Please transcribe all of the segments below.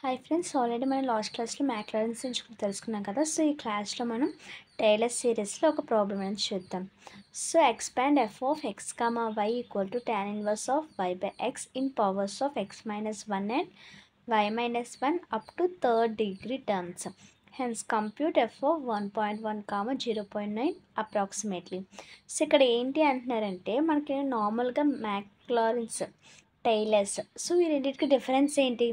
Hi friends, already మనం last క్లాస్లో మ్యాక్లారెన్స్ నుంచి తెలుసుకున్నాం కదా. సో ఈ క్లాస్లో మనం టైలర్ సిరీస్లో ఒక ప్రాబ్లం అనేది చూద్దాం. So expand f of X comma why equal to tan inverse of why by x in powers of x minus one and y minus one up to third degree terms. Hence compute f of 1.1 comma 0.9 approximately. So ఇక్కడ ఏంటి అంటున్నారంటే మనకి నార్మల్గా మ్యాక్లారెన్స్, tailors, so ఈ రెండింటికి difference ఏంటి?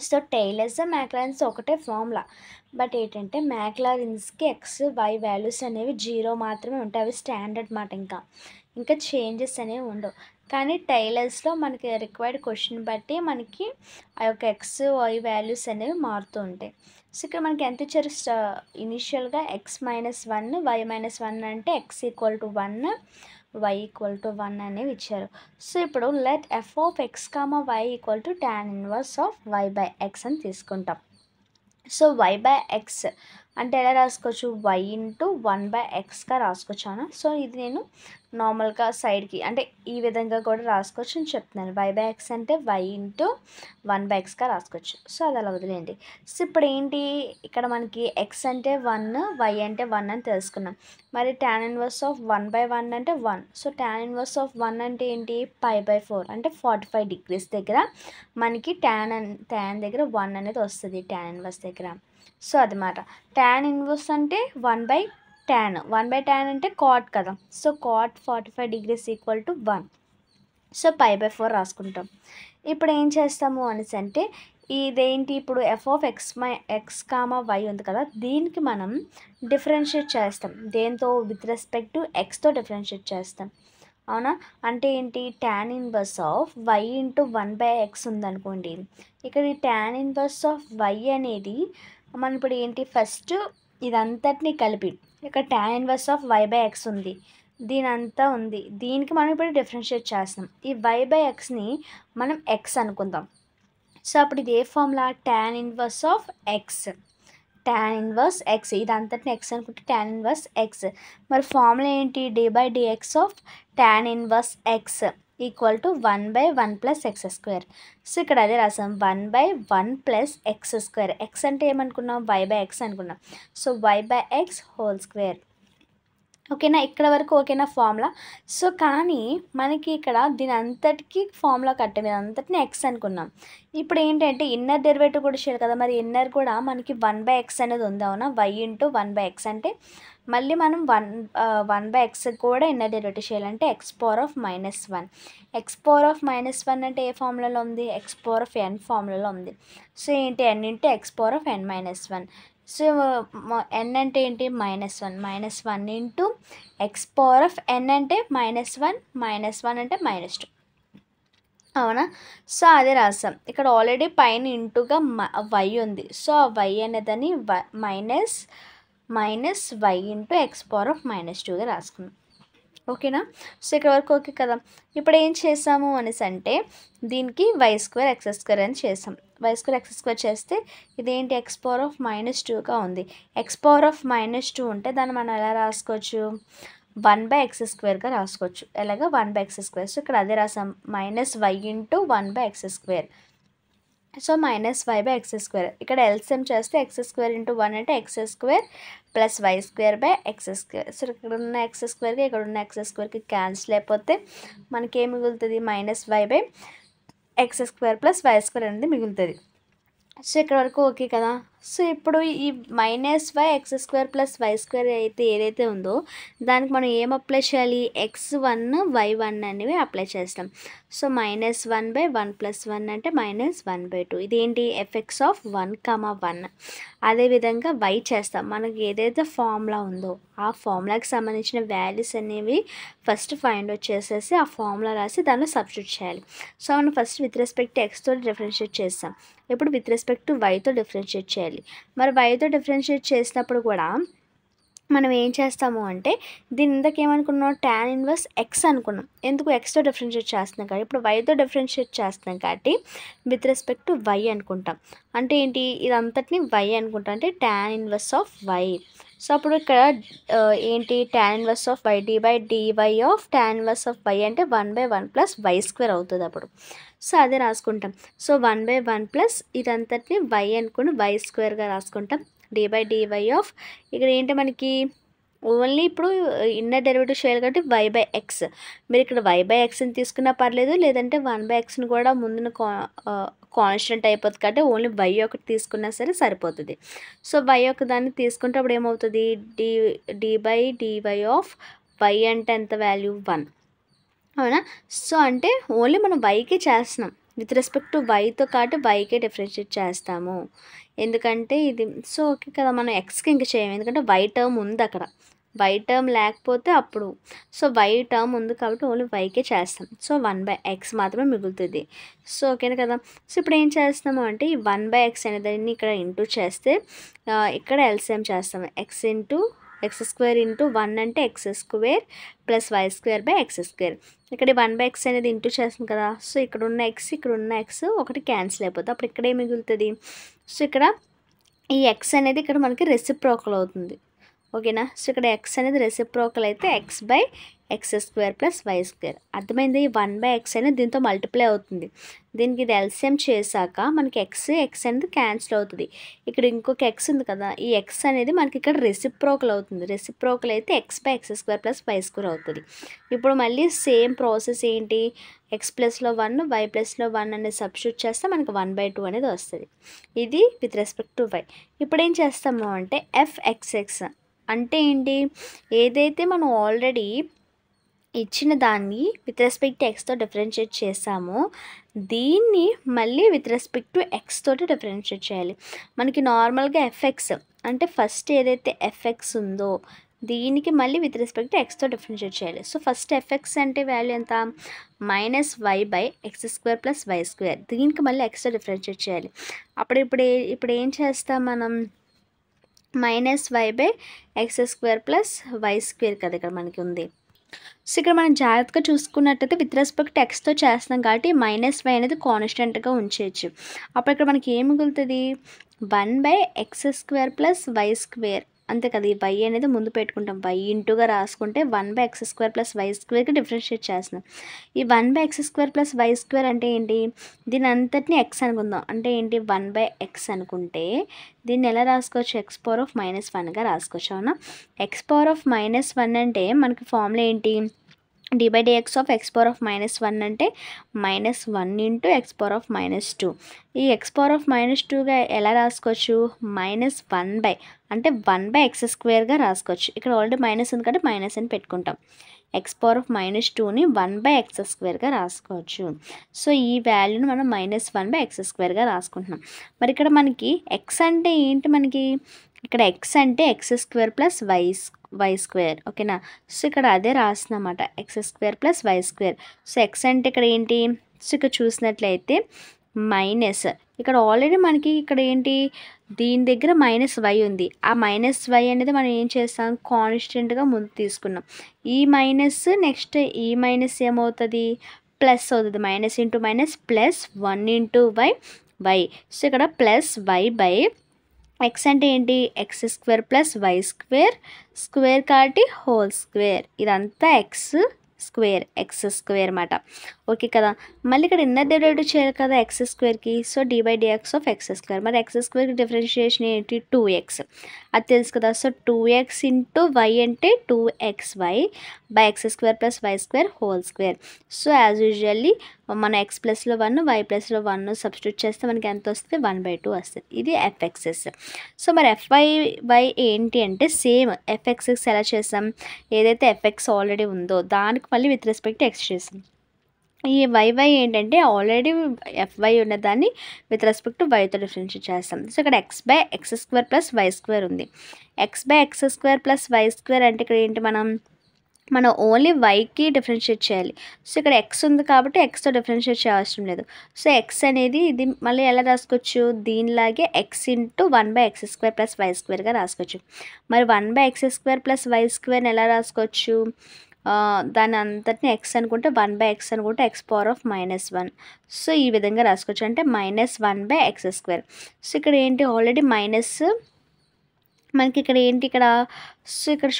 So tailors మ్యాక్లారెన్స్ ఒకటే formula, but ఏంటంటే మ్యాక్లారెన్స్కి ఎక్స్ వై వాల్యూస్ అనేవి 0 మాత్రమే ఉంటాయి. అవి స్టాండర్డ్ మాట, ఇంకా చేంజెస్ అనేవి ఉండవు. కానీ టైలర్స్లో మనకి రిక్వైర్డ్ క్వశ్చన్ బట్టి మనకి ఆ యొక్క ఎక్స్ వై వాల్యూస్ అనేవి మారుతూ ఉంటాయి. సో ఇక్కడ మనకి ఎంత ఇచ్చారు? ఇనిషియల్గా X minus one, Y minus one అంటే X equal to 1, y equal to 1 అనేవి ఇచ్చారు. సో ఇప్పుడు let F of X comma why equal to tan inverse of why by X అని తీసుకుంటాం. సో వై బై ఎక్స్ అంటే ఎలా రాసుకోవచ్చు? Why into 1/x రాసుకోవచ్చాను. So ఇది నేను నార్మల్గా సైడ్కి అంటే ఈ విధంగా కూడా రాసుకోవచ్చు అని చెప్తున్నాను. వై బై ఎక్స్ అంటే వై ఇంటూ 1/x రాసుకోవచ్చు. సో అది అలా వదిలేయండి. సో ఇప్పుడు ఏంటి, ఇక్కడ మనకి ఎక్స్ అంటే 1, వై అంటే 1 అని తెలుసుకున్నాం. మరి tan ఇన్వర్స్ ఆఫ్ 1/1 అంటే 1. సో tan ఇన్వర్స్ ఆఫ్ 1 అంటే ఏంటి? π/4 అంటే 45 డిగ్రీస్ దగ్గర మనకి tan దగ్గర 1 అనేది వస్తుంది tan ఇన్వర్స్ దగ్గర. సో అదన్నమాట. tan ఇన్వర్స్ అంటే 1/tan అంటే కాట్ కదా. So cot 45 degrees equal to 1. So π/4 రాసుకుంటాం. ఇప్పుడు ఏం చేస్తాము అనేసి అంటే ఇదేంటి, ఇప్పుడు F of X comma Y ఉంది కదా, దీనికి మనం డిఫరెన్షియేట్ చేస్తాం. దేంతో? విత్ రెస్పెక్ట్ టు ఎక్స్తో డిఫరెన్షియేట్ చేస్తాం. అవునా? అంటే ఏంటి? tan inverse of Y into 1/x ఉందనుకోండి. ఇక్కడ ఈ tan ఇన్వర్స్ ఆఫ్ వై అనేది మనం ఇప్పుడు ఏంటి, ఫస్ట్ ఇదంతటిని కలిపి ఇక్కడ tan inverse of why by x ఉంది, దీని అంతా ఉంది, దీనికి మనం ఇప్పుడు డిఫరెన్షియేట్ చేస్తాం. ఈ వై బై ఎక్స్ని మనం ఎక్స్ అనుకుందాం. సో అప్పుడు ఇది ఏ formula? tan inverse of X, tan inverse X, ఇదంతటిని ఎక్స్ అనుకుంటే tan ఇన్వర్స్ ఎక్స్. మరి ఫార్ములా ఏంటి? d/dx of tan inverse X equal to 1/1 plus X square. So ఇక్కడ అదే రాసాం, 1/1 ప్లస్ ఎక్స్ స్క్వేర్. ఎక్స్ అంటే ఏమనుకున్నాం? వై బై ఎక్స్ అనుకున్నాం. So y by x whole square. ఓకేనా? ఇక్కడ వరకు ఓకేనా ఫార్ములా? సో కానీ మనకి ఇక్కడ దీని అంతటికి ఫార్ములా కట్టాం, ఇది అంతటిని ఎక్స్ అనుకున్నాం. ఇప్పుడు ఏంటంటే ఇన్నర్ డెరివేటివ్ కూడా చేయాలి కదా. మరి ఇన్నర్ కూడా మనకి 1/x అనేది ఉంది, అవునా? వై ఇంటూ 1/x అంటే మళ్ళీ మనం 1/x కూడా ఇన్నర్ డెరివేటివ్ చేయాలంటే X power of minus 1. X power of minus 1 అంటే ఏ ఫార్ములాలో ఉంది? ఎక్స్ పవర్ ఆఫ్ n ఫార్ములాలో ఉంది. సో ఏంటి? n into X power of n minus 1. So n అంటే ఏంటి? -1 into X power of n అంటే -1 అంటే -2. అవునా? సో అదే రాసాం. ఇక్కడ ఆల్రెడీ పైన ఇంటూగా వై ఉంది. సో ఆ వై అనేదని minus Y into X power of -2గా రాసుకున్నాం. ఓకేనా? సో ఇక్కడ వరకు ఓకే కదా. ఇప్పుడు ఏం చేసాము అనేసి అంటే దీనికి y² x² అని చేసాం. y² x² చేస్తే ఇదేంటి? ఎక్స్ పవర్ ఆఫ్ -2గా ఉంది. ఎక్స్ పవర్ ఆఫ్ -2 ఉంటే దాన్ని మనం ఎలా రాసుకోవచ్చు? 1/x² రాసుకోవచ్చు. ఎలాగా? 1/x². సో ఇక్కడ అదే రాసాం, -y into 1/x². So -y/x². ఇక్కడ ఎల్సిఎం చేస్తే x² ఇంటూ 1 అంటే x² ప్లస్ y²/x². సో ఇక్కడ ఉన్న x²కి ఇక్కడ ఉన్న x²కి క్యాన్సిల్ అయిపోతే మనకేం మిగులుతుంది? -y/x² ప్లస్ y² అనేది మిగులుతుంది. సో ఇక్కడ వరకు ఓకే కదా. సో ఇప్పుడు ఈ -y/x² ప్లస్ y² అయితే ఏదైతే ఉందో దానికి మనం ఏం అప్లై చేయాలి? x1 y1 అనేవి అప్లై చేస్తాం. సో -1/1 ప్లస్ 1 అంటే -1/2. ఇదేంటి? F x of 1, 1. అదేవిధంగా y చేస్తాం. మనకి ఏదైతే ఫార్ములా ఉందో ఆ ఫార్ములాకి సంబంధించిన వాల్యూస్ అనేవి ఫస్ట్ ఫైండ్ అవుట్ చేసేసి ఆ ఫార్ములా రాసి దానిలో సబ్స్టిట్యూట్ చేయాలి. సో మనం ఫస్ట్ విత్ రెస్పెక్ట్ టు ఎక్స్తో డిఫరెన్షియేట్ చేస్తాం. ఇప్పుడు విత్ రెస్పెక్ట్ టు వైతో డిఫరెన్షియేట్ చేయాలి. మరి వైతో డిఫరెన్షియేట్ చేసినప్పుడు కూడా మనం ఏం చేస్తాము అంటే దీని ఇందాక ఏమనుకున్నాం, tan ఇన్వర్స్ ఎక్స్ అనుకున్నాం. ఎందుకు ఎక్స్తో డిఫరెన్షియేట్ చేస్తున్నాం కాబట్టి, ఇప్పుడు వైతో డిఫరెన్షియేట్ చేస్తున్నాం కాబట్టి విత్ రెస్పెక్ట్ టు వై అనుకుంటాం. అంటే ఏంటి, ఇదంతటిని వై అనుకుంటాం, అంటే tan inverse of y. So అప్పుడు ఇక్కడ ఏంటి, tan inverse of y dy of tan inverse of y అంటే 1/1 ప్లస్ వై స్క్వేర్ అవుతుంది అప్పుడు. సో అదే రాసుకుంటాం. సో 1/1 ప్లస్ ఇదంతటిని వై అనుకుని వై స్క్వేర్గా రాసుకుంటాం. dy ఆఫ్ ఇక్కడ ఏంటి మనకి ఓన్లీ ఇప్పుడు ఇన్నర్ డెరివేటివ్ చేయాలి కాబట్టి y/x. మీరు ఇక్కడ y/xని తీసుకున్నా పర్లేదు, లేదంటే 1/xని కూడా ముందున కాన్స్టెంట్ అయిపోతుంది కాబట్టి ఓన్లీ y ఒకటి తీసుకున్నా సరే సరిపోతుంది. సో y ఒక దాన్ని తీసుకుంటే అప్పుడు ఏమవుతుంది, dy ఆఫ్ y అంటే ఎంత వాల్యూ 1, అవునా. సో అంటే ఓన్లీ మనం వైకే చేస్తున్నాం, విత్ రెస్పెక్ట్ టు వైతో కాబట్టి వైకే డిఫరెన్షియేట్ చేస్తాము. ఎందుకంటే ఇది సో ఓకే కదా, మనం ఎక్స్కి ఇంక చేయము, ఎందుకంటే వై టర్మ్ ఉంది అక్కడ, వై టర్మ్ లేకపోతే అప్పుడు. సో వై టర్మ్ ఉంది కాబట్టి ఓన్లీ వైకే చేస్తాం. సో 1/x మాత్రమే మిగులుతుంది. సో ఓకేనా కదా. సో ఇప్పుడు ఏం చేస్తాము అంటే ఈ 1/x అనే దాన్ని ఇక్కడ ఇంటూ చేస్తే ఇక్కడ ఎల్సిఎం చేస్తాము. x స్క్వేర్ ఇంటూ 1 అంటే x square plus why square by X square. ఇక్కడ 1/x అనేది ఇంటూ చేస్తుంది కదా. సో ఇక్కడ ఉన్న x ఒకటి క్యాన్సిల్ అయిపోతుంది. అప్పుడు ఇక్కడ ఏం మిగులుతుంది, సో ఇక్కడ ఈ x అనేది ఇక్కడ మనకి రెసిప్రోకల్ అవుతుంది, ఓకేనా. సో ఇక్కడ x అనేది రెసిప్రోకల్ అయితే x/x square plus y square. అర్థమైంది. ఈ 1/x అనేది దీంతో మల్టిప్లై అవుతుంది. దీనికి ఇది ఎల్సిఎం చేశాక మనకి x అనేది క్యాన్సిల్ అవుతుంది. ఇక్కడ ఇంకొక x ఉంది కదా, ఈ x అనేది మనకి ఇక్కడ రెసిప్రోకల్ అవుతుంది. రెసిప్రోకల్ అయితే x/x square plus y square అవుతుంది. ఇప్పుడు మళ్ళీ సేమ్ ప్రాసెస్ ఏంటి, x+1 y+1 అనేది సబ్స్టిట్యూట్ చేస్తే మనకి 1/2 అనేది వస్తుంది. ఇది విత్ రెస్పెక్ట్ టు వై. ఇప్పుడు ఏం చేస్తాము అంటే fxx అంటే ఏంటి, ఏదైతే మనం ఆల్రెడీ ఇచ్చిన దాన్ని విత్ రెస్పెక్ట్ టు ఎక్స్తో డిఫరెన్షియేట్ చేసామో దీన్ని మళ్ళీ విత్ రెస్పెక్ట్ టు ఎక్స్ తోటి డిఫరెన్షియేట్ చేయాలి. మనకి నార్మల్గా ఎఫ్ఎక్స్ అంటే ఫస్ట్ ఏదైతే ఎఫ్ఎక్స్ ఉందో దీనికి మళ్ళీ విత్ రెస్పెక్ట్ టు ఎక్స్తో డిఫరెన్షియేట్ చేయాలి. సో ఫస్ట్ ఎఫ్ఎక్స్ అంటే వాల్యూ ఎంత, -y/x square plus y square. దీనికి మళ్ళీ ఎక్స్తో డిఫరెన్షియేట్ చేయాలి. ఇప్పుడు ఏం చేస్తాం మనం, -y/x square plus y square కదా ఇక్కడ మనకి ఉంది. సో ఇక్కడ మనం జాగ్రత్తగా చూసుకున్నట్టయితే విత్ రెస్పెక్ట్ ఎక్స్తో చేస్తున్నాం కాబట్టి -y అనేది కాన్స్టెంట్గా ఉంచేయచ్చు. అప్పుడు ఇక్కడ మనకి ఏం మిగులుతుంది, 1/x square plus y square, అంతే కదా. ఈ వై అనేది ముందు పెట్టుకుంటాం, వై ఇంటూగా రాసుకుంటే 1/x స్క్వేర్ ప్లస్ వై స్క్వేర్కి డిఫరెన్షియేట్ చేస్తున్నాం. ఈ 1/x square plus why square అంటే ఏంటి, దీని అంతటిని ఎక్స్ అనుకుందాం. అంటే ఏంటి, 1/x అనుకుంటే దీన్ని ఎలా రాసుకోవచ్చు, x⁻−1గా రాసుకోవచ్చు, అవునా. x⁻−1 అంటే మనకి ఫార్ములా ఏంటి, d/dx ఆఫ్ x⁻−1 అంటే -1 ఇంటూ x⁻−2. ఈ x⁻−2గా ఎలా రాసుకోవచ్చు, -1/, అంటే 1/x స్క్వేర్గా రాసుకోవచ్చు. ఇక్కడ ఆల్రెడీ మైనస్ ఉంది కాబట్టి మైనస్ అని పెట్టుకుంటాం. x⁻−2ని 1/x స్క్వేర్గా రాసుకోవచ్చు. సో ఈ వాల్యూని మనం -1/x స్క్వేర్గా రాసుకుంటున్నాం. మరి ఇక్కడ మనకి x అంటే ఏంటి, మనకి ఇక్కడ x అంటే x square plus why square, ఓకేనా. సో ఇక్కడ అదే రాస్తున్నమాట, x square plus why square. So x అంటే ఇక్కడ ఏంటి, సో ఇక్కడ చూసినట్లయితే మైనస్, ఇక్కడ ఆల్రెడీ మనకి ఇక్కడ ఏంటి, దీని దగ్గర -y ఉంది. ఆ -y అనేది మనం ఏం చేస్తాం, కాన్స్టెంట్గా ముందు తీసుకున్నాం. ఈ మైనస్ నెక్స్ట్ ఈ మైనస్ ఏమవుతుంది, ప్లస్ అవుతుంది. Minus into minus plus 1 into Y. So ఇక్కడ ప్లస్ y/, x అంటే ఏంటి, x square plus why square కాబట్టి హోల్ స్క్వేర్. ఇదంతా x స్క్వేర్ అన్నమాట, ఓకే కదా. మళ్ళీ ఇక్కడ ఇన్నర్ డెరివేటివ్ చేయాలి కదా x స్క్వేర్కి. So d/dx of x square. మరి x స్క్వేర్కి డిఫరెన్షియేషన్ ఏంటి, 2x, అది తెలుసు కదా. సో 2x ఇంటూ y అంటే 2xy by x square plus why square whole square. So as usually మన x+1 y+1 సబ్స్టిట్యూట్ చేస్తే మనకి ఎంత వస్తుంది, 1/2 వస్తుంది. ఇది fxs. సో మరి fy ఏంటి అంటే సేమ్ fxx ఎలా చేసాం, ఏదైతే fx ఆల్రెడీ ఉందో దానికి మళ్ళీ విత్ రెస్పెక్ట్ x చేసాం. ఈ y ఏంటంటే ఆల్రెడీ fy ఉన్నదాన్ని విత్ రెస్పెక్ట్ టు వైతో డిఫరెన్షియేట్ చేస్తాం. సో ఇక్కడ x/x square plus why square ఉంది. x/x square plus why square అంటే ఇక్కడ ఏంటి, మనం మనం ఓన్లీ వైకి డిఫరెన్షియేట్ చేయాలి. సో ఇక్కడ ఎక్స్ ఉంది కాబట్టి ఎక్స్తో డిఫరెన్షియేట్ చేయాల్సిన లేదు. సో ఎక్స్ అనేది ఇది మళ్ళీ ఎలా రాసుకోవచ్చు, దీనిలాగే ఎక్స్ ఇంటూ 1/x² + y² రాసుకోవచ్చు. మరి 1/x² + y² ఎలా రాసుకోవచ్చు, దాని అంతటిని ఎక్స్ అనుకుంటే 1/x అనుకుంటే x⁻−1. సో ఈ విధంగా రాసుకోవచ్చు, అంటే -1/x². సో ఇక్కడ ఏంటి ఆల్రెడీ మైనస్ మనకి ఇక్కడ ఏంటి ఇక్కడ, సో ఇక్కడ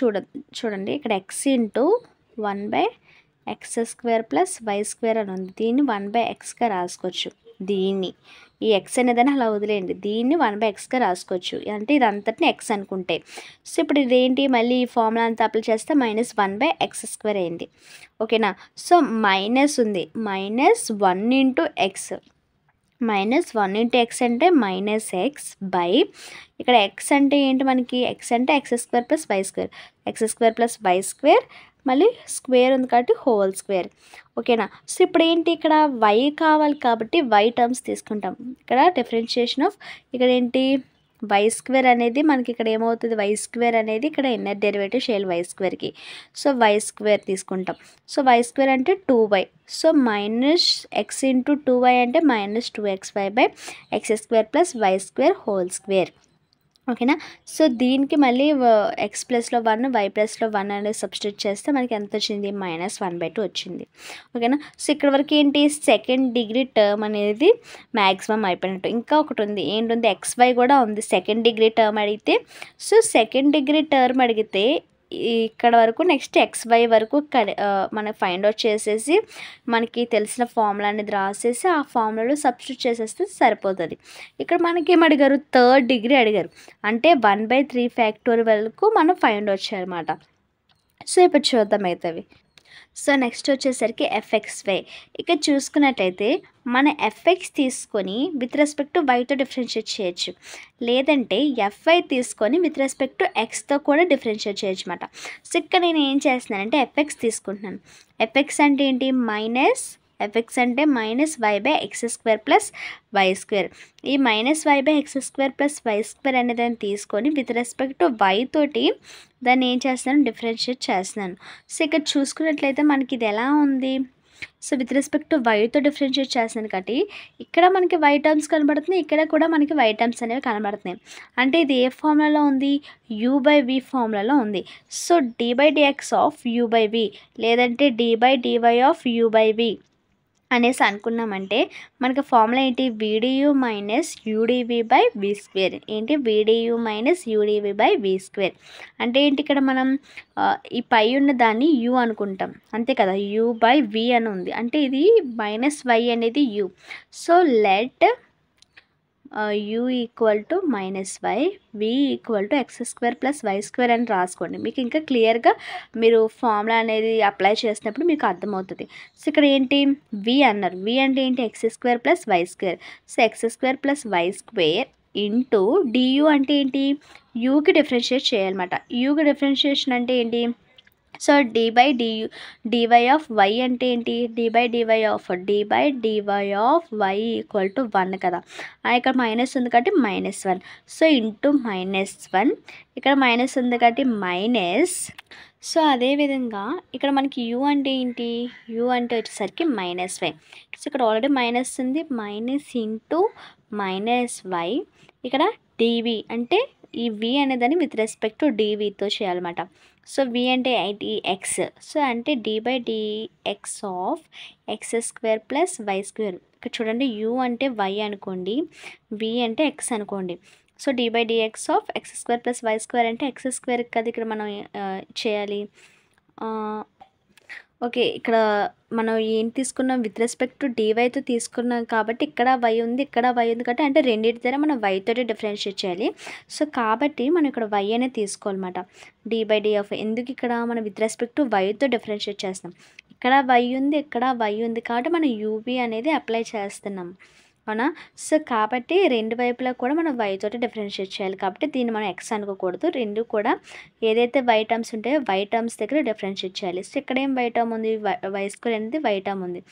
చూడండి ఇక్కడ x ఇంటూ 1/x² + y² అని ఉంది. దీన్ని 1/xగా రాసుకోవచ్చు. దీన్ని ఈ ఎక్స్ అనేదాన్ని అలా వదిలేయండి, దీన్ని 1/xగా రాసుకోవచ్చు, అంటే ఇది అంతటిని ఎక్స్ అనుకుంటే. సో ఇప్పుడు ఇదేంటి మళ్ళీ ఈ ఫార్ములా అంతా అప్లై చేస్తే -1/x² అయింది. ఓకేనా. సో మైనస్ ఉంది, -1 × x, -1 × x అంటే -x బై ఇక్కడ x అంటే ఏంటి మనకి, x అంటే x² + y², x² + y² మళ్ళీ స్క్వేర్ ఉంది కాబట్టి హోల్ స్క్వేర్. ఓకేనా. సో ఇప్పుడు ఏంటి ఇక్కడ y కావాలి కాబట్టి y టర్మ్స్ తీసుకుంటాం. ఇక్కడ డిఫరెన్షియేషన్ ఆఫ్ ఇక్కడ ఏంటి y² అనేది మనకి ఇక్కడ ఏమవుతుంది, y² అనేది ఇక్కడ ఇన్నర్ డెరివేటివ్ చేయాలి y²కి. సో y² తీసుకుంటాం. సో y² అంటే 2y. సో -x × 2y అంటే -2xy/x² + y² హోల్ స్క్వేర్. ఓకేనా. సో దీనికి మళ్ళీ x ప్లస్లో 1 y ప్లస్లో 1 అనేది సబ్స్టిట్యూట్ చేస్తే మనకి ఎంత వచ్చింది, -1/2 వచ్చింది. ఓకేనా. సో ఇక్కడ వరకు ఏంటి సెకండ్ డిగ్రీ టర్మ్ అనేది మ్యాక్సిమం అయిపోయినట్టు. ఇంకా ఒకటి ఉంది, ఏంటుంది xy కూడా ఉంది సెకండ్ డిగ్రీ టర్మ్ అడిగితే. సో సెకండ్ డిగ్రీ టర్మ్ అడిగితే ఇక్కడ వరకు నెక్స్ట్ xy వరకు మనం ఫైండ్ అవుట్ చేసేసి మనకి తెలిసిన ఫార్ములా అనేది రాసేసి ఆ ఫార్ములాలో సబ్స్టిట్యూట్ చేసేస్తే సరిపోతుంది. ఇక్కడ మనకి ఏం అడిగారు, థర్డ్ డిగ్రీ అడిగారు, అంటే 1/3 వరకు మనం ఫైండ్ అవుట్ చేయాలన్నమాట. సో ఇప్పుడు చూద్దాం అవుతుంది. సో నెక్స్ట్ వచ్చేసరికి fxy. ఇక్కడ చూసుకున్నట్లయితే మన fx తీసుకొని విత్ రెస్పెక్ట్ టు వైతో డిఫరెన్షియేట్ చేయొచ్చు, లేదంటే fy తీసుకొని విత్ రెస్పెక్ట్ టు ఎక్స్తో కూడా డిఫరెన్షియేట్ చేయొచ్చు అన్నమాట. సో ఇక్కడ నేను ఏం చేస్తున్నానంటే fx తీసుకుంటున్నాను. fx అంటే ఏంటి, fx అంటే -y/x² + y². ఈ -y/x² + y² అనే దాన్ని తీసుకొని విత్ రెస్పెక్ట్ టు y తోటి దాన్ని ఏం చేస్తున్నాను, డిఫరెన్షియేట్ చేస్తున్నాను. సో ఇక్కడ చూసుకున్నట్లయితే మనకి ఇది ఎలా ఉంది, సో విత్ రెస్పెక్ట్ టు వైతో డిఫరెన్షియేట్ చేస్తున్నాను కాబట్టి ఇక్కడ మనకి y టర్మ్స్ కనబడుతున్నాయి, ఇక్కడ కూడా మనకి y టర్మ్స్ అనేవి కనబడుతున్నాయి. అంటే ఇది ఏ ఫార్ములాలో ఉంది, u/v ఫార్ములాలో ఉంది. సో d/dx ఆఫ్ u/v లేదంటే d/dy ఆఫ్ u/v అనేసి అనుకున్నామంటే మనకి ఫార్ములా ఏంటి, vdu - udv/v². ఏంటి vdu - udv/v². అంటే ఏంటి ఇక్కడ మనం ఈ పై ఉన్న దాన్ని u అనుకుంటాం, అంతే కదా, u/v అని ఉంది, అంటే ఇది -y అనేది u. So let u = -y, v = x² + y² అని రాసుకోండి. మీకు ఇంకా క్లియర్గా మీరు ఫార్ములా అనేది అప్లై చేసినప్పుడు మీకు అర్థమవుతుంది. సో ఇక్కడ ఏంటి v అన్నారు, v అంటే ఏంటి x² + y². So x² + y² into du అంటే ఏంటి, యూకి డిఫరెన్షియేట్ చేయాలన్నమాట. యూకి డిఫరెన్షియేషన్ అంటే ఏంటి, సో dy ఆఫ్ y అంటే ఏంటి, dy ఆఫ్ y = 1 కదా, ఇక్కడ మైనస్ ఉంది కాబట్టి -1. సో ఇంటూ -1, ఇక్కడ మైనస్ ఉంది కాబట్టి మైనస్. సో అదేవిధంగా ఇక్కడ మనకి u అంటే ఏంటి, u అంటే వచ్చేసరికి -y. సో ఇక్కడ ఆల్రెడీ మైనస్ ఉంది, మైనస్ ఇంటూ -y, ఇక్కడ dv అంటే ఈ v అనేదాన్ని విత్ రెస్పెక్ట్ టు dvతో చేయాలన్నమాట. సో v అంటే x, సో అంటే d/dx ఆఫ్ x² + y². ఇక్కడ చూడండి u అంటే y అనుకోండి, v అంటే x అనుకోండి. So d/dx of x² + y² అంటే x² కదా ఇక్కడ మనం చేయాలి. ఓకే, ఇక్కడ మనం ఏం తీసుకున్నాం, విత్ రెస్పెక్ట్ టు dyతో తీసుకున్నాం కాబట్టి ఇక్కడ y ఉంది, ఇక్కడ y ఉంది కాబట్టి అంటే రెండింటి దగ్గర మనం y తోటి డిఫరెన్షియేట్ చేయాలి. సో కాబట్టి మనం ఇక్కడ y అనేది తీసుకోవాలన్నమాట. d/d ఆఫ్, ఎందుకు ఇక్కడ మనం విత్ రెస్పెక్ట్ టు వైతో డిఫరెన్షియేట్ చేస్తాం, ఇక్కడ y ఉంది, ఇక్కడ y ఉంది కాబట్టి మనం uv అనేది అప్లై చేస్తున్నాం, అవునా. సో కాబట్టి రెండు వైపులా కూడా మనం y తోటి డిఫరెన్షియేట్ చేయాలి కాబట్టి దీన్ని మనం x అనుకోకూడదు, రెండు కూడా ఏదైతే y టర్మ్స్ ఉంటాయో y టర్మ్స్ దగ్గర డిఫరెన్షియేట్ చేయాలి. సో ఇక్కడ ఏం y టర్మ్ ఉంది, y² అనేది y టర్మ్ ఉంది.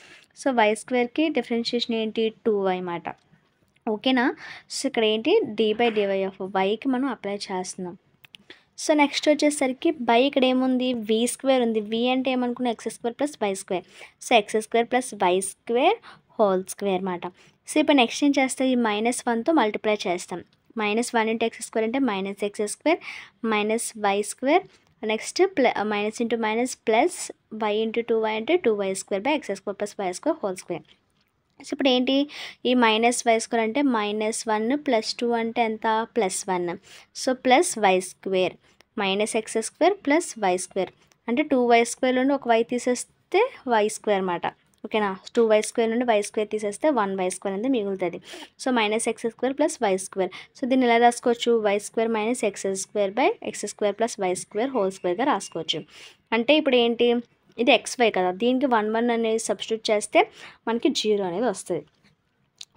సో y²కి డిఫరెన్షియేషన్ ఏంటి, 2y అన్నమాట. ఓకేనా. సో ఇక్కడ ఏంటి d/dy ఆఫ్ yకి మనం అప్లై చేస్తున్నాం. సో నెక్స్ట్ వచ్చేసరికి బై ఇక్కడ ఏముంది వి స్క్వేర్ ఉంది. వి అంటే ఏమనుకున్నాం X square plus why square. So X square plus why square whole square అనమాట. సో ఇప్పుడు నెక్స్ట్ ఏం చేస్తాం ఈ -1తో మల్టిప్లై చేస్తాం. -1 ఇంటూ ఎక్స్ స్క్వేర్ అంటే -x square minus Y square next minus into minus plus Y into 2y అంటే 2y square by X square plus why square whole square. So ఇప్పుడు ఏంటి ఈ -y స్క్వేర్ అంటే -1 ప్లస్ 2 అంటే ఎంత +1. So plus why square -x square plus why square అంటే 2y square నుండి ఒక y తీసేస్తే y స్క్వేర్ అనమాట. ఓకేనా 2y స్క్వేర్ నుండి y స్క్వేర్ తీసేస్తే 1y స్క్వేర్ అనేది మిగులుతుంది. So -x square plus why square. So దీన్ని ఎలా రాసుకోవచ్చు y square minus X square by X square plus why square whole స్క్వేర్గా రాసుకోవచ్చు. అంటే ఇప్పుడు ఏంటి ఇది xy కదా, దీనికి 1 అనేది సబ్స్టిట్యూట్ చేస్తే మనకి 0 అనేది వస్తుంది.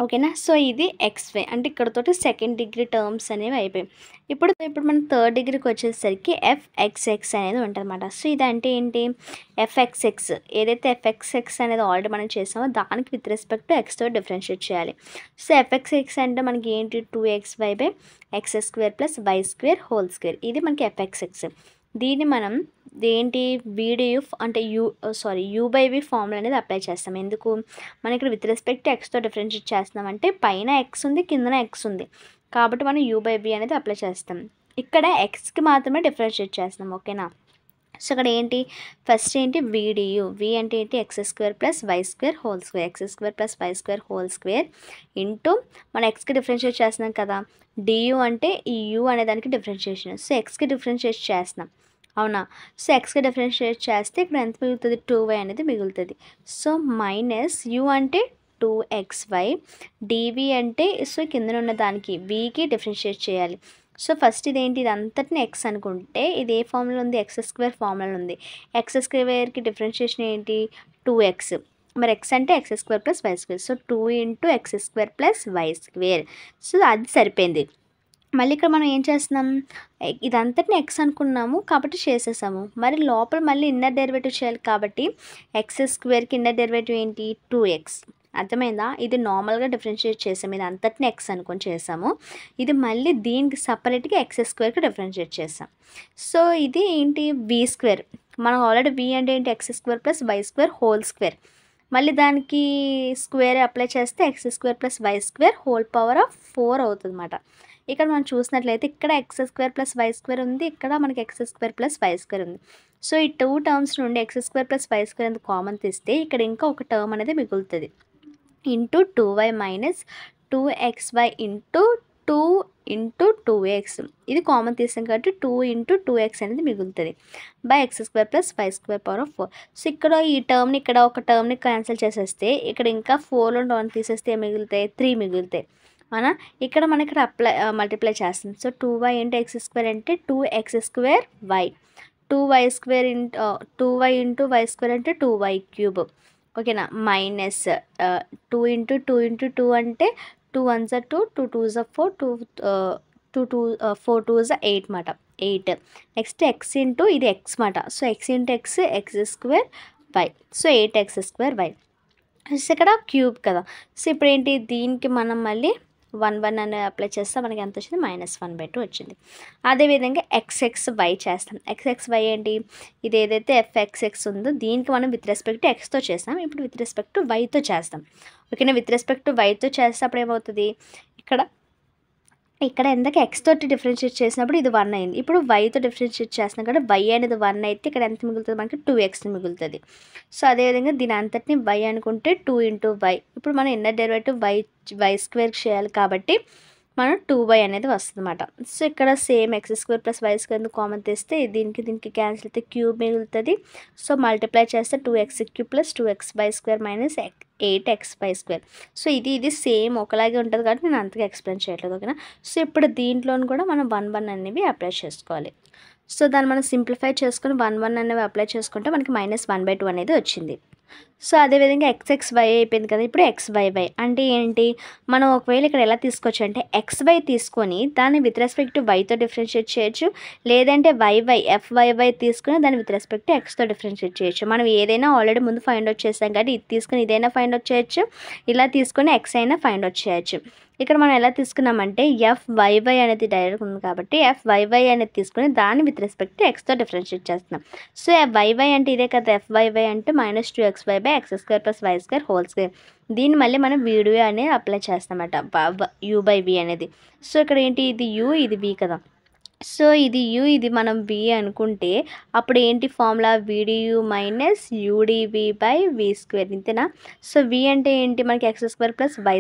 ఓకేనా. సో ఇది xy అంటే ఇక్కడతోటి సెకండ్ డిగ్రీ టర్మ్స్ అనేవి అయిపోయాయి. ఇప్పుడు మనం థర్డ్ డిగ్రీకి వచ్చేసరికి fxx అనేది ఉంటుంది అన్నమాట. సో ఇదంటే ఏంటి fxx ఏదైతే fxx అనేది ఆల్రెడీ మనం చేసామో దానికి విత్ రెస్పెక్ట్ టు ఎక్స్తో డిఫరెన్షియేట్ చేయాలి. సో fxx అంటే మనకి ఏంటి 2xy by X square plus why square whole square ఇది మనకి fxx. దీన్ని మనం ఏంటి వీడియు అంటే u/v ఫార్ములా అనేది అప్లై చేస్తాం. ఎందుకు మనం ఇక్కడ విత్ రెస్పెక్ట్ టు ఎక్స్తో డిఫరెన్షియేట్ చేస్తున్నామంటే పైన ఎక్స్ ఉంది కిందన ఎక్స్ ఉంది కాబట్టి మనం u/v అనేది అప్లై చేస్తాం. ఇక్కడ ఎక్స్కి మాత్రమే డిఫరెన్షియేట్ చేస్తాం. ఓకేనా. సో ఇక్కడ ఏంటి ఫస్ట్ ఏంటి వీడియు వి అంటే ఏంటి x square plus why square whole square x square plus why square whole square into మనం ఎక్స్కి డిఫరెన్షియేట్ చేస్తున్నాం కదా డియు అంటే ఈ యూ అనే దానికి డిఫరెన్షియేషన్. సో ఎక్స్కి డిఫరెన్షియేట్ చేస్తున్నాం అవునా. సో ఎక్స్కి డిఫరెన్షియేట్ చేస్తే ఇక్కడ ఎంత మిగులుతుంది 2y అనేది మిగులుతుంది. సో మైనస్ యూ అంటే 2xy డివి అంటే సో కింద ఉన్న దానికి వీకి డిఫరెన్షియేట్ చేయాలి. సో ఫస్ట్ ఇదేంటి ఇది అంతటిని ఎక్స్ అనుకుంటే ఇది ఏ ఫార్ములా ఉంది ఎక్స్ స్క్వేర్ ఫార్ములా ఉంది. ఎక్స్ స్క్వేర్కి డిఫరెన్షియేషన్ ఏంటి 2x మరి ఎక్స్ అంటే x square plus why square. So 2 into X square plus why square. So అది సరిపోయింది. మళ్ళీ ఇక్కడ మనం ఏం చేస్తున్నాం ఇదంతటిని ఎక్స్ అనుకున్నాము కాబట్టి చేసేసాము. మరి లోపల మళ్ళీ ఇన్నర్ డెరివేటివ్ చేయాలి కాబట్టి ఎక్స్ స్క్వేర్కి ఇన్నర్ డెరివేటివ్ ఏంటి 2x. అర్థమైందా. ఇది నార్మల్గా డిఫరెన్షియేట్ చేసాము ఇది అంతటిని ఎక్స్ అనుకొని చేసాము. ఇది మళ్ళీ దీనికి సపరేట్గా ఎక్స్ స్క్వేర్కి డిఫరెన్షియేట్ చేసాం. సో ఇది ఏంటి వి స్క్వేర్ మనం ఆల్రెడీ వి అంటే ఏంటి x square plus why square whole square మళ్ళీ దానికి స్క్వేర్ అప్లై చేస్తే x square plus why square whole power of 4 అవుతుంది అన్నమాట. ఇక్కడ మనం చూసినట్లయితే ఇక్కడ x square plus why square ఉంది ఇక్కడ మనకి x square plus why square ఉంది. సో ఈ 2 టర్మ్స్ నుండి x square plus why square అనేది కామన్ తీస్తే ఇక్కడ ఇంకా ఒక టర్మ్ అనేది మిగులుతుంది into 2y minus 2xy into 2 into 2x ఇది కామన్ తీసాం కాబట్టి 2 ఇంటూ 2x అనేది మిగులుతుంది by X square plus why square power of 4. So ఇక్కడ ఈ టర్మ్ని ఇక్కడ ఒక టర్మ్ని క్యాన్సిల్ చేసేస్తే ఇక్కడ ఇంకా 4 నుండి 1 తీసేస్తే మిగులుతాయి 3 మిగులుతాయి అవునా. ఇక్కడ మనం ఇక్కడ మల్టిప్లై చేస్తాం. So 2y into X square అంటే 2x square y 2y square into 2y into y square అంటే 2y క్యూబ్. ఓకేనా. మైనస్ 2 ఇంటూ 2 ఇంటూ 2 అంటే 2 1s 2 2 2s 4 2 4 2s 8 మాట 8. నెక్స్ట్ ఎక్స్ ఇంటూ ఇది ఎక్స్ మాట. So x into x x square y. So 8x square y. ఇక్కడ cube కదా. So ఇప్పుడు ఏంటి దీనికి మనం మళ్ళీ 1 అనేది అప్లై చేస్తే మనకి ఎంత వచ్చింది -1/2 వచ్చింది. అదేవిధంగా xxy చేస్తాం. xxy ఏంటి ఇది ఏదైతే fxx ఉందో దీనికి మనం విత్ రెస్పెక్ట్ టు ఎక్స్తో చేస్తాం. ఇప్పుడు విత్ రెస్పెక్ట్ టు వైతో చేస్తాం. ఓకేనా. విత్ రెస్పెక్ట్ టు వైతో చేస్తే అప్పుడు ఏమవుతుంది ఇక్కడ ఎందుకు ఎక్స్ తోటి డిఫరెన్షియేట్ చేసినప్పుడు ఇది 1 అయింది. ఇప్పుడు వైతో డిఫరెన్షియేట్ చేస్తున్నాం కాబట్టి వై అనేది 1 అయితే ఇక్కడ ఎంత మిగులుతుంది మనకి 2x మిగులుతుంది. సో అదేవిధంగా దీని అంతటిని వై అనుకుంటే 2 ఇంటూ వై. ఇప్పుడు మనం ఇన్నర్ డెరివేటివ్ వై స్క్వేర్ చేయాలి కాబట్టి మనం 2y అనేది వస్తుంది అన్నమాట. సో ఇక్కడ same x square plus why square common తెస్తే దీనికి క్యాన్సిల్ అయితే క్యూబ్ మిగులుతుంది. సో మల్టిప్లై చేస్తే 2x cube plus 2xy square minus 8xy square. So ఇది సేమ్ ఒకలాగే ఉంటుంది కాబట్టి నేను అంతగా ఎక్స్ప్లెయిన్ చేయట్లేదు. ఓకేనా. సో ఇప్పుడు దీంట్లోని కూడా మనం 1 అనేవి అప్లై చేసుకోవాలి. సో దాన్ని మనం సింప్లిఫై చేసుకొని 1 అనేవి అప్లై చేసుకుంటే మనకి -1/2 అనేది వచ్చింది. సో అదేవిధంగా ఎక్స్ఎక్స్వై అయిపోయింది కదా. ఇప్పుడు ఎక్స్వైవై అంటే ఏంటి, మనం ఒకవేళ ఇక్కడ ఎలా తీసుకోవచ్చు అంటే ఎక్స్వై తీసుకొని దాన్ని విత్ రెస్పెక్ట్ టు వైతో డిఫరెన్షియేట్ చేయొచ్చు, లేదంటే వైవై ఎఫ్వైవై తీసుకుని దాన్ని విత్ రెస్పెక్ట్ టు ఎక్స్తో డిఫరెన్షియేట్ చేయొచ్చు. మనం ఏదైనా ఆల్రెడీ ముందు ఫైండ్ అవుట్ చేసాం కాబట్టి ఇది తీసుకుని ఇదైనా ఫైండ్ అవుట్ చేయొచ్చు, ఇలా తీసుకొని ఎక్స్ అయినా ఫైండ్ అవుట్ చేయొచ్చు. ఇక్కడ మనం ఎలా తీసుకున్నామంటే ఎఫ్వైవై అనేది డైరెక్ట్ ఉంది కాబట్టి ఎఫ్వైవై అనేది తీసుకుని దాన్ని విత్ రెస్పెక్ట్ టు ఎక్స్తో డిఫరెన్షియేట్ చేస్తున్నాం. సో వైవై అంటే ఇదే కదా, ఎఫ్వైవై అంటే -2xy/x² + y² దీన్ని మళ్ళీ మనం వీడియో అనేది అప్లై చేస్తామన్నమాట, u/v అనేది. సో ఇక్కడ ఏంటి, ఇది u ఇది v కదా. సో ఇది u ఇది మనం v అనుకుంటే అప్పుడు ఏంటి ఫార్ములా, vdu - udv/v², ఇంతేనా. సో v అంటే ఏంటి మనకి x² + y²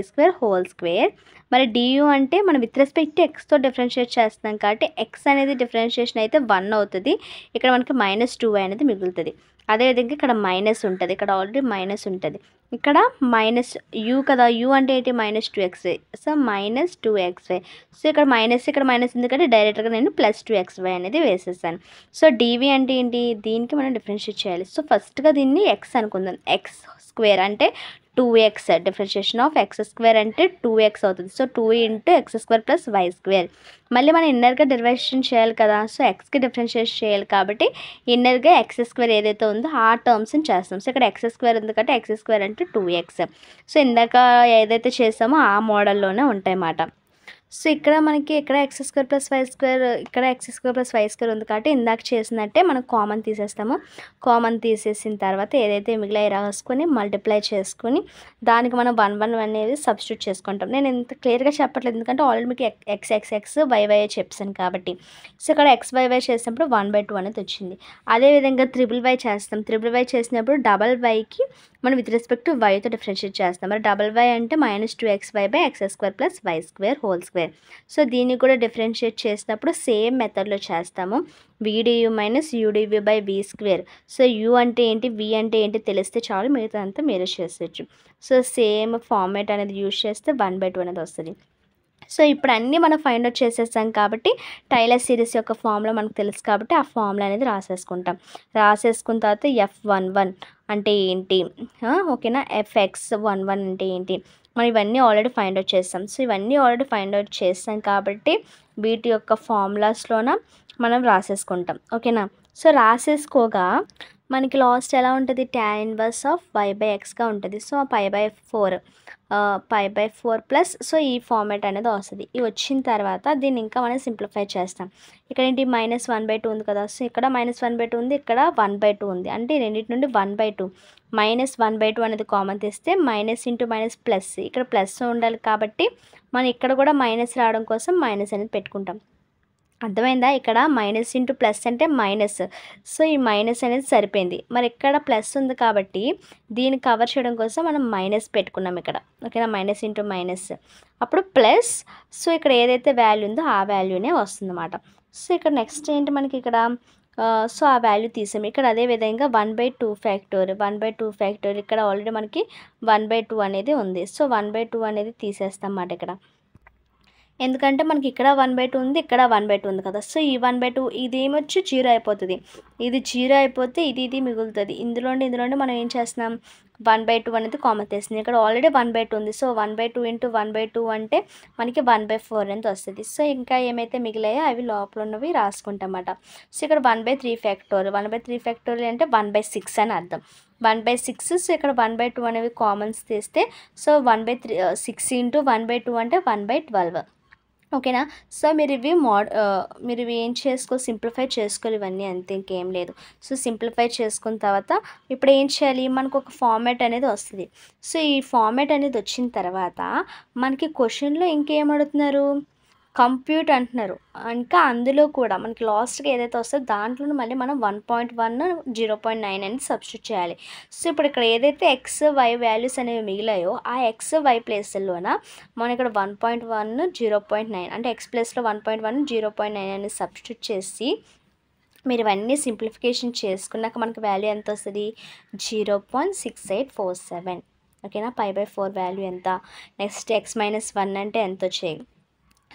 మరి du అంటే మనం విత్ రెస్పెక్ట్ టు ఎక్స్తో డిఫరెన్షియేట్ చేస్తాం కాబట్టి ఎక్స్ అనేది డిఫరెన్షియేషన్ అయితే 1 అవుతుంది, ఇక్కడ మనకి -2y అనేది మిగులుతుంది. అదేవిధంగా ఇక్కడ మైనస్ ఉంటుంది, ఇక్కడ ఆల్రెడీ మైనస్ ఉంటుంది, ఇక్కడ మైనస్ u కదా, u అంటే ఏంటి -2xy, సో -2xy. సో ఇక్కడ మైనస్ ఎందుకంటే డైరెక్ట్గా నేను +2xy అనేది వేసేసాను. సో dv అంటే ఏంటి, దీనికి మనం డిఫరెన్షియేట్ చేయాలి. సో ఫస్ట్గా దీన్ని x అనుకుందాం, x² అంటే 2x, డిఫరెన్షియేషన్ ఆఫ్ x² అంటే 2x అవుతుంది. So 2 × x² + y². మళ్ళీ మనం ఇన్నర్గా డెరివేషన్ చేయాలి కదా, సో ఎక్స్కి డిఫరెన్షియేట్ చేయాలి కాబట్టి ఇన్నర్గా x² ఏదైతే ఉందో ఆ టర్మ్స్ని చేస్తాం. సో ఇక్కడ x² ఉంది కాబట్టి x² అంటే 2x. సో ఇందాక ఏదైతే చేసామో ఆ మోడల్లోనే ఉంటాయన్నమాట. సో ఇక్కడ మనకి ఇక్కడ x² + y², ఇక్కడ x² + y² ఉంది కాబట్టి ఇందాక చేసినట్టే మనం కామన్ తీసేస్తాము. కామన్ తీసేసిన తర్వాత ఏదైతే మిగిలాయి రాసుకొని మల్టిప్లై చేసుకొని దానికి మనం 1 అనేది సబ్స్టిట్యూట్ చేసుకుంటాం. నేను ఇంత క్లియర్గా చెప్పట్లేదు ఎందుకంటే ఆల్రెడీ మీకు x y చెప్పాను కాబట్టి. సో ఇక్కడ xy చేసినప్పుడు 1/2 అనేది వచ్చింది. అదేవిధంగా త్రిబుల్ y చేస్తాం, త్రిబుల్ y చేసినప్పుడు డబల్ వైకి మనం విత్ రెస్పెక్ట్ టు వైతో డిఫరెన్షియేట్ చేస్తాం. మరి డబల్ వై అంటే -2xy/x² + y². సో దీన్ని కూడా డిఫరెన్షియేట్ చేసినప్పుడు సేమ్ మెథడ్లో చేస్తాము, vdu - udv/v². సో u అంటే ఏంటి, v అంటే ఏంటి తెలిస్తే చాలు, మిగతా అంతా మీరే చేసేయచ్చు. సో సేమ్ ఫార్మేట్ అనేది యూజ్ చేస్తే 1/2 అనేది వస్తుంది. సో ఇప్పుడు అన్నీ మనం ఫైండ్ అవుట్ చేసేసాం కాబట్టి టైలర్ సిరీస్ యొక్క ఫార్ములా మనకు తెలుసు కాబట్టి ఆ ఫార్ములా అనేది రాసేసుకుంటాం. రాసేసుకున్న తర్వాత F11 అంటే ఏంటి, ఓకేనా, Fx11 అంటే ఏంటి, మనం ఇవన్నీ ఆల్రెడీ ఫైండ్ అవుట్ చేస్తాం. సో ఇవన్నీ ఆల్రెడీ ఫైండ్ అవుట్ చేస్తాం కాబట్టి వీటి యొక్క ఫార్ములాస్లోన మనం రాసేసుకుంటాం, ఓకేనా. సో రాసేసుకోగా మనకి లాస్ట్ ఎలా ఉంటుంది, tan ఇన్వర్స్ ఆఫ్ y/xగా ఉంటుంది. సో π/4 ప్లస్ సో ఈ ఫార్మేట్ అనేది వస్తుంది. ఇవి వచ్చిన తర్వాత దీన్ని ఇంకా మనం సింప్లిఫై చేస్తాం. ఇక్కడ ఏంటి -1/2 ఉంది కదా, సో ఇక్కడ -1/2 ఉంది, ఇక్కడ 1/2 ఉంది, అంటే రెండింటి నుండి 1/2 -1/2 అనేది కామన్ తీస్తే మైనస్ ఇంటూ మైనస్ ప్లస్, ఇక్కడ ప్లస్ ఉండాలి కాబట్టి మనం ఇక్కడ కూడా మైనస్ రావడం కోసం మైనస్ అనేది పెట్టుకుంటాం. అర్థమైందా, ఇక్కడ మైనస్ ఇంటూ ప్లస్ అంటే మైనస్, సో ఈ మైనస్ అనేది సరిపోయింది. మరి ఇక్కడ ప్లస్ ఉంది కాబట్టి దీన్ని కవర్ చేయడం కోసం మనం మైనస్ పెట్టుకున్నాం ఇక్కడ, ఓకేనా, మైనస్ ఇంటూ మైనస్ అప్పుడు ప్లస్. సో ఇక్కడ ఏదైతే వాల్యూ ఉందో ఆ వాల్యూనే వస్తుందన్నమాట. సో ఇక్కడ నెక్స్ట్ ఏంటి మనకి ఇక్కడ, సో ఆ వాల్యూ తీసాము. ఇక్కడ అదేవిధంగా 1/2 ఫ్యాక్టోరియల్ ఇక్కడ ఆల్రెడీ మనకి 1/2 అనేది ఉంది. సో 1/2 అనేది తీసేస్తాం అన్నమాట ఇక్కడ, ఎందుకంటే మనకి ఇక్కడ 1/2 ఉంది, ఇక్కడ 1/2 ఉంది కదా. సో ఈ 1/2 ఇది ఏమొచ్చి 0 అయిపోతుంది, ఇది 0 అయిపోతే ఇది మిగులుతుంది. ఇందులోండి మనం ఏం చేస్తున్నాం, 1/2 అనేది కామన్ తీస్తుంది. ఇక్కడ ఆల్రెడీ 1/2 ఉంది, సో 1/2 × 1/2 అంటే మనకి 1/4 అనేది వస్తుంది. సో ఇంకా ఏమైతే మిగిలాయో అవి లోపల ఉన్నవి రాసుకుంటాం అన్నమాట. సో ఇక్కడ 1/3 ఫ్యాక్టోరియల్ అంటే 1/6 అని అర్థం, 1/6. సో ఇక్కడ 1/2 అనేవి కామన్స్ తీస్తే సో 6 × 1/2 అంటే 1/12, ఓకేనా. సో మీరు ఇవి ఏం సింప్లిఫై చేసుకోవాలి ఇవన్నీ, అంతే, ఇంకేం లేదు. సో సింప్లిఫై చేసుకున్న తర్వాత ఇప్పుడు ఏం చేయాలి, మనకు ఒక ఫార్మాట్ అనేది వస్తుంది. సో ఈ ఫార్మాట్ అనేది వచ్చిన తర్వాత మనకి క్వశ్చన్లో ఇంకేం అడుగుతున్నారు, కంప్యూట్ అంటున్నారు. ఇంకా అందులో కూడా మనకి లాస్ట్గా ఏదైతే వస్తుందో దాంట్లో మళ్ళీ మనం 1.1 0.9 అనేది సబ్స్టిట్యూట్ చేయాలి. సో ఇప్పుడు ఇక్కడ ఏదైతే ఎక్స్ వై వాల్యూస్ అనేవి మిగిలాయో ఆ ఎక్స్ వై ప్లేస్లోన మనం ఇక్కడ 1.1 0.9 అంటే ఎక్స్ ప్లేస్లో 1.1 0.9 అనేది సబ్స్టిట్యూట్ చేసి మీరు ఇవన్నీ సింప్లిఫికేషన్ చేసుకున్నాక మనకి వాల్యూ ఎంత వస్తుంది, 0.6847, ఓకేనా. π/4 వాల్యూ ఎంత, నెక్స్ట్ x-1 అంటే ఎంత వచ్చాయి.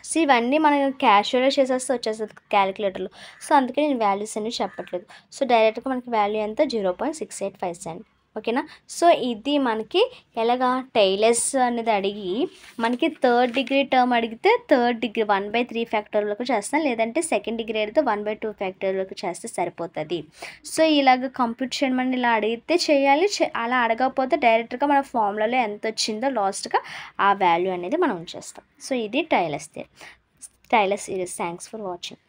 సో ఇవన్నీ మనం క్యాషువల్గా చేసేస్తే వచ్చేస్తుంది క్యాలిక్యులేటర్లో. సో అందుకే నేను వాల్యూస్ అనేవి చెప్పట్లేదు. సో డైరెక్ట్గా మనకి వాల్యూ ఎంత 0.6857. ఓకేనా. సో ఇది మనకి ఎలాగా టైలర్స్ అనేది అడిగి మనకి థర్డ్ డిగ్రీ టర్మ్ అడిగితే థర్డ్ డిగ్రీ 1/3 ఫ్యాక్టోరియల్కు చేస్తాం, లేదంటే సెకండ్ డిగ్రీ అడిగితే 1/2 ఫ్యాక్టోరియల్కు చేస్తే సరిపోతుంది. సో ఇలాగ కంప్యూట్ చేయమని ఇలా అడిగితే చేయాలి, అలా అడగకపోతే డైరెక్ట్గా మన ఫార్ములాలో ఎంత వచ్చిందో లాస్ట్గా ఆ వాల్యూ అనేది మనం ఉంచేస్తాం. సో ఇది tailors series. Thanks for watching.